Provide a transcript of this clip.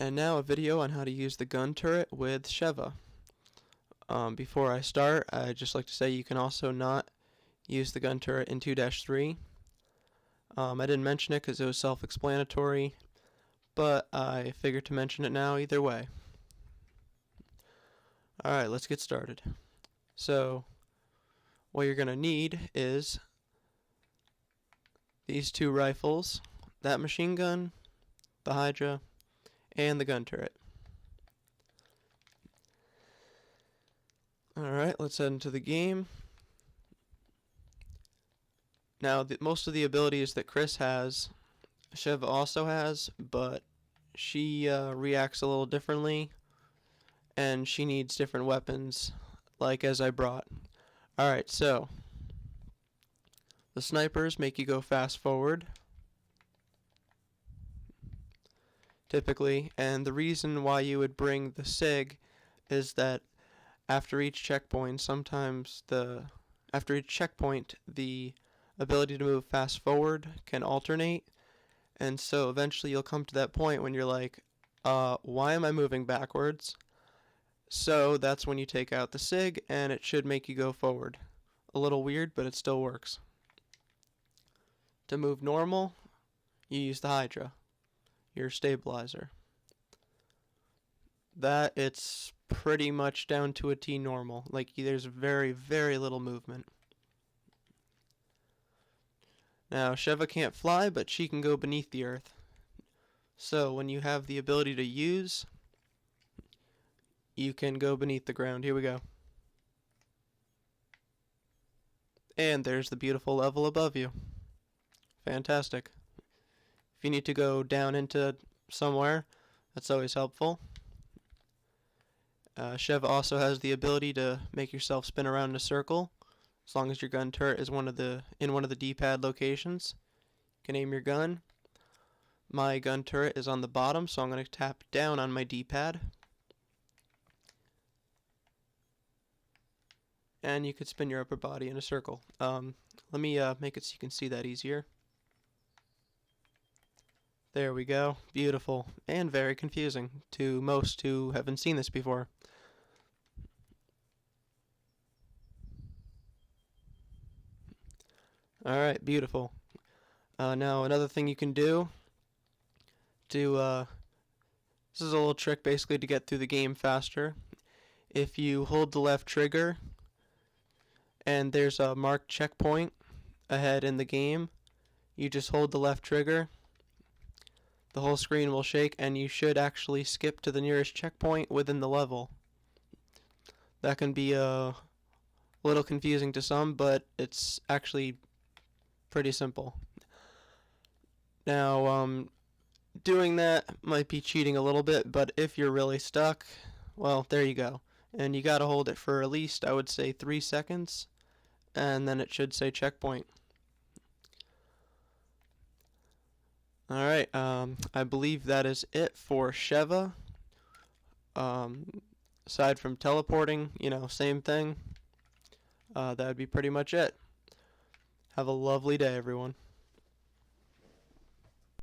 And now a video on how to use the gun turret with Sheva. Before I start, I'd just like to say you can also not use the gun turret in 2-3. I didn't mention it because it was self-explanatory, but I figured to mention it now either way. Alright, let's get started. So, what you're going to need is these two rifles, that machine gun, the Hydra, and the gun turret. Alright, let's head into the game. Now, most of the abilities that Chris has, Sheva also has, but she reacts a little differently, and she needs different weapons, like as I brought. Alright, so, the snipers make you go fast forward, typically, and the reason why you would bring the SIG is that after each checkpoint, after each checkpoint, the ability to move fast forward can alternate, and so eventually you'll come to that point when you're like, why am I moving backwards? So that's when you take out the SIG, and it should make you go forward. A little weird, but it still works. To move normal, you use the Hydra, your stabilizer. That it's pretty much down to a T normal. Like, there's very, very little movement. Now, Sheva can't fly, but she can go beneath the earth. So, when you have the ability to use, you can go beneath the ground. Here we go. And there's the beautiful level above you. Fantastic. If you need to go down into somewhere, that's always helpful. Sheva also has the ability to make yourself spin around in a circle, as long as your gun turret is in one of the D-pad locations. You can aim your gun. My gun turret is on the bottom, so I'm going to tap down on my D-pad. And you could spin your upper body in a circle. Let me make it so you can see that easier. There we go. Beautiful. And very confusing to most who haven't seen this before. Alright, beautiful. Now another thing you can do this is a little trick basically to get through the game faster. If you hold the left trigger and there's a marked checkpoint ahead in the game, you just hold the left trigger, the whole screen will shake, and you should actually skip to the nearest checkpoint within the level. That can be a little confusing to some, but it's actually pretty simple. Now, doing that might be cheating a little bit, but if you're really stuck, well, there you go. And you gotta hold it for at least, I would say, 3 seconds, and then it should say checkpoint. Alright, I believe that is it for Sheva. Aside from teleporting, same thing. That would be pretty much it. Have a lovely day, everyone.